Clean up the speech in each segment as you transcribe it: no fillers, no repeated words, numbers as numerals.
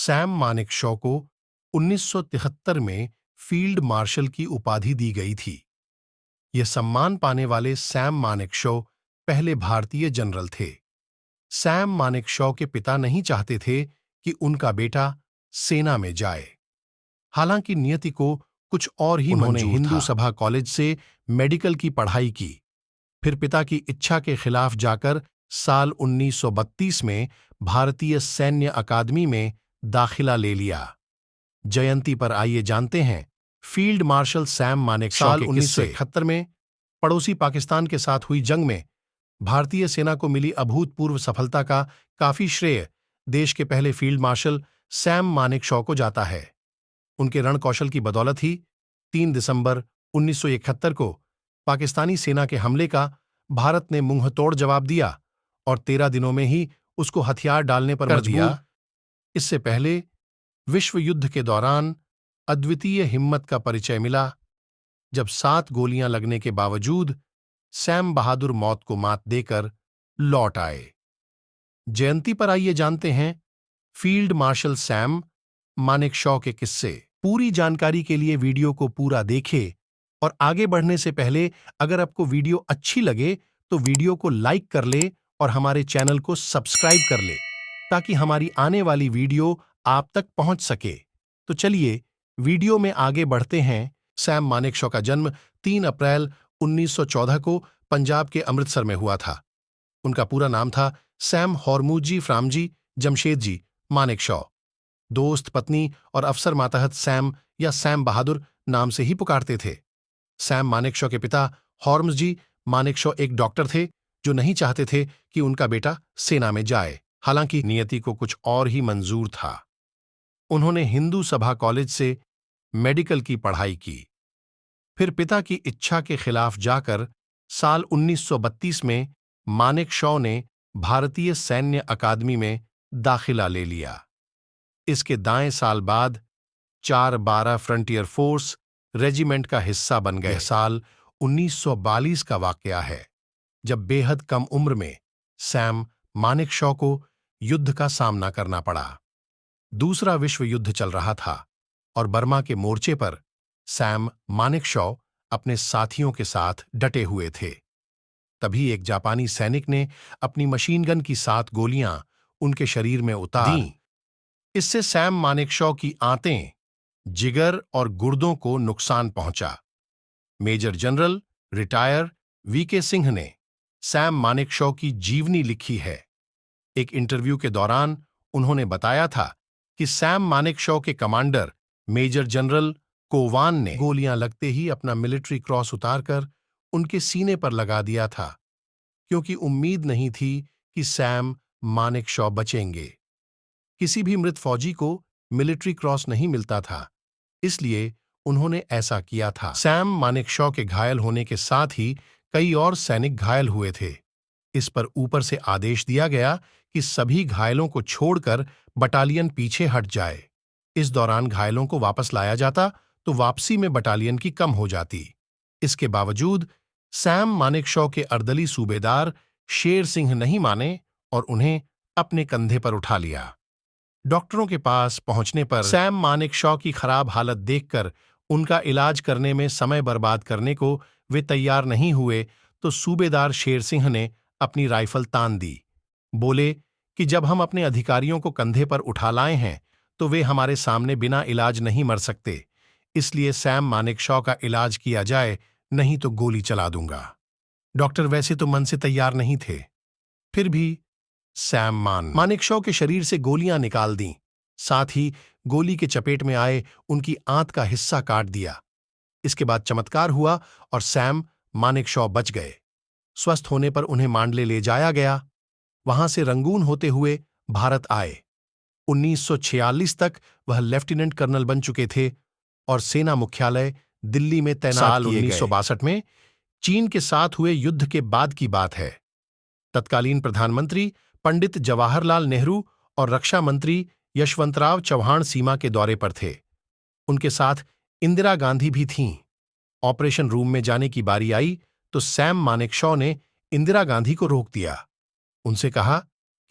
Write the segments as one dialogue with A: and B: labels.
A: Sam Manekshaw को 1973 में field marshal की उपाधि दी गई थी। यह सम्मान पाने वाले सैम मानेकशॉ पहले भारतीय जनरल थे। सैम मानेकशॉ के पिता नहीं चाहते थे कि उनका बेटा सेना में जाए। हालांकि नियति को कुछ और ही मंजूर था। उन्होंने हिंदू सभा कॉलेज से मेडिकल की पढ़ाई की, फिर पिता की इच्छा के खिलाफ जाकर साल 1932 में भारतीय सैन्य अकादमी में दाखिला ले लिया। जयंती पर आइए जानते हैं फील्ड मार्शल सैम मानेकशॉ के 1971 में पड़ोसी पाकिस्तान के साथ हुई जंग में भारतीय सेना को मिली अभूतपूर्व सफलता का काफी श्रेय देश के पहले फील्ड मार्शल सैम मानेकशॉ को जाता है। उनके रणकौशल की बदौलत ही 3 दिसंबर 1971 को पाकिस्तानी सेना के हमले का भारत ने मुंहतोड़ जवाब दिया और 13 दिनों में ही उसको हथियार डालने पर मजबूर दिया। इससे पहले विश्व युद्ध के दौरान अद्वितीय हिम्मत का परिचय मिला, जब 7 गोलियां लगने के बावजूद सैम बहादुर मौत को मात देकर लौट आए। जयंती पर आइए जानते हैं फील्ड मार्शल सैम मानेकशॉ के किस्से। पूरी जानकारी के लिए वीडियो को पूरा देखें और आगे बढ़ने से पहले अगर आपको वीडियो अच्छी लगे तो वीडियो को लाइक कर ले और हमारे चैनल को सब्सक्राइब कर ले ताकि हमारी आने वाली वीडियो आप तक पहुंच सके। तो चलिए वीडियो में आगे बढ़ते हैं। सैम मानेकशॉ का जन्म 3 अप्रैल 1914 को पंजाब के अमृतसर में हुआ था। उनका पूरा नाम था सैम हॉर्मूजी फ्रामजी जमशेदजी मानेकशॉ। दोस्त, पत्नी और अफसर मातहत सैम या सैम बहादुर नाम से ही पुकारते थे। सैम मानेकशॉ के पिता हॉर्मजी मानेकशॉ एक डॉक्टर थे जो नहीं चाहते थे कि उनका बेटा सेना में जाए। हालांकि नियति को कुछ और ही मंजूर था। उन्होंने हिंदू सभा कॉलेज से मेडिकल की पढ़ाई की, फिर पिता की इच्छा के खिलाफ जाकर साल 1932 में मानेकशॉ ने भारतीय सैन्य अकादमी में दाखिला ले लिया। इसके दाएं साल बाद 412 फ्रंटियर फोर्स रेजिमेंट का हिस्सा बन गए। साल 1942 का वाकया है, जब बेहद कम उम्र में सैम मानेकशॉ को युद्ध का सामना करना पड़ा। दूसरा विश्व युद्ध चल रहा था और बर्मा के मोर्चे पर सैम मानेकशॉ अपने साथियों के साथ डटे हुए थे। तभी एक जापानी सैनिक ने अपनी मशीन गन की 7 गोलियां उनके शरीर में उतार दी। इससे सैम मानेकशॉ की आंतें, जिगर और गुर्दों को नुकसान पहुंचा। Major general retire VK Singh ने सैम मानेकशॉ की जीवनी लिखी है। एक इंटरव्यू के दौरान उन्होंने बताया था कि सैम मानेकशॉ के कमांडर मेजर जनरल कोवान ने गोलियां लगते ही अपना मिलिट्री क्रॉस उतारकर उनके सीने पर लगा दिया था, क्योंकि उम्मीद नहीं थी कि सैम मानेकशॉ बचेंगे। किसी भी मृत फौजी को मिलिट्री क्रॉस नहीं मिलता था, इसलिए उन्होंने ऐसा किया था। सैम मानेकशॉ के घायल होने के साथ ही कई और सैनिक घायल हुए थे। इस पर ऊपर से आदेश दिया गया कि सभी घायलों को छोड़कर बटालियन पीछे हट जाए। इस दौरान घायलों को वापस लाया जाता तो वापसी में बटालियन की कम हो जाती। इसके बावजूद सैम मानेकशॉ के अर्दली सूबेदार शेर सिंह नहीं माने और उन्हें अपने कंधे पर उठा लिया। डॉक्टरों के पास पहुंचने पर सैम मानेकशॉ की खराब हालत देखकर उनका इलाज करने में समय बर्बाद करने को वे तैयार नहीं हुए तो सूबेदार शेर सिंह ने अपनी राइफल तान दी। बोले कि जब हम अपने अधिकारियों को कंधे पर उठा लाए हैं तो वे हमारे सामने बिना इलाज नहीं मर सकते, इसलिए सैम मानेकशॉ का इलाज किया जाए, नहीं तो गोली चला दूंगा। डॉक्टर वैसे तो मन से तैयार नहीं थे, फिर भी सैम मानेकशॉ के शरीर से गोलियां निकाल दीं, साथ ही गोली के चपेट में आए उनकी आंत का हिस्सा काट दिया। इसके बाद चमत्कार हुआ और सैम मानेकशॉ बच गए। स्वस्थ होने पर उन्हें मांडले ले जाया गया। वहां से रंगून होते हुए भारत आए। 1946 तक वह लेफ्टिनेंट कर्नल बन चुके थे और सेना मुख्यालय दिल्ली में तैनात किए गए। 1962 में चीन के साथ हुए युद्ध के बाद की बात है। तत्कालीन प्रधानमंत्री पंडित जवाहरलाल नेहरू और रक्षा मंत्री यशवंतराव चव्हाण सीमा के दौरे पर थे। उनके साथ इंदिरा गांधी भी थीं। ऑपरेशन रूम में जाने की बारी आई तो सैम मानेकशॉ ने इंदिरा गांधी को रोक दिया। उनसे कहा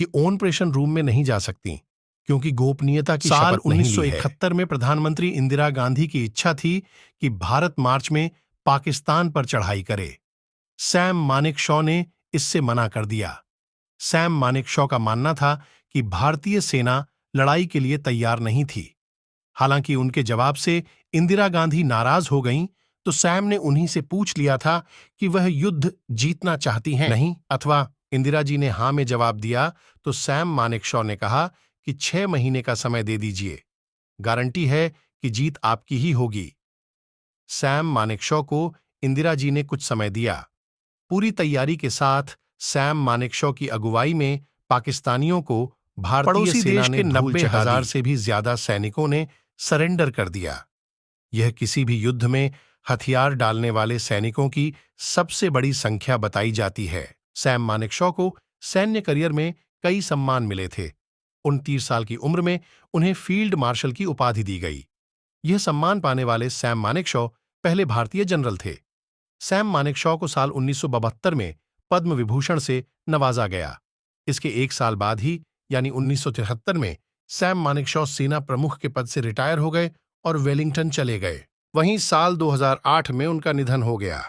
A: कि ऑपरेशन रूम में नहीं जा सकती, क्योंकि गोपनीयता की
B: साल
A: शपथ नहीं ली है।
B: 1971 में प्रधानमंत्री इंदिरा गांधी की इच्छा थी कि भारत मार्च में पाकिस्तान पर चढ़ाई करे। सैम मानेकशॉ ने इससे मना कर दिया। सैम मानेकशॉ का मानना था कि भारतीय सेना लड़ाई के लिए तैयार नहीं थी। हालांकि उनके जवाब से इंदिरा गांधी नाराज हो गईं, तो सैम ने उन्हीं से पूछ लिया था कि वह युद्ध जीतना चाहती हैं नहीं, अथवा इंदिरा जी ने हां में जवाब दिया तो सैम मानेकशॉ ने कहा कि 6 महीने का समय दे दीजिए, गारंटी है कि जीत आपकी ही होगी। सैम मानेकशॉ को इंदिरा जी ने कुछ समय दिया। पूरी तैयारी के साथ सैम मानेकशॉ की अगुवाई में पाकिस्तानियों को भारतीय
A: पड़ोसी
B: सेना
A: देश
B: ने
A: के
B: धूल
A: 90,000
B: चटा दी।
A: से भी ज्यादा सैनिकों ने सरेंडर कर दिया। यह किसी भी युद्ध में हथियार डालने वाले सैनिकों की सबसे बड़ी संख्या बताई जाती है। सैम मानेकशॉ को सैन्य करियर में कई सम्मान मिले थे। 29 साल की उम्र में उन्हें फील्ड मार्शल की उपाधि दी गई। यह सम्मान पाने वाले सैम मानेकशॉ पहले भारतीय जनरल थे। सैम मानेकशॉ को साल 1972 में पद्म विभूषण से नवाजा गया। इसके एक साल बाद ही यानी 1973 में सैम मानेकशॉ सेना प्रमुख के पद से रिटायर हो गए और वेलिंगटन चले गए। वहीं साल 2008 में उनका निधन हो गया।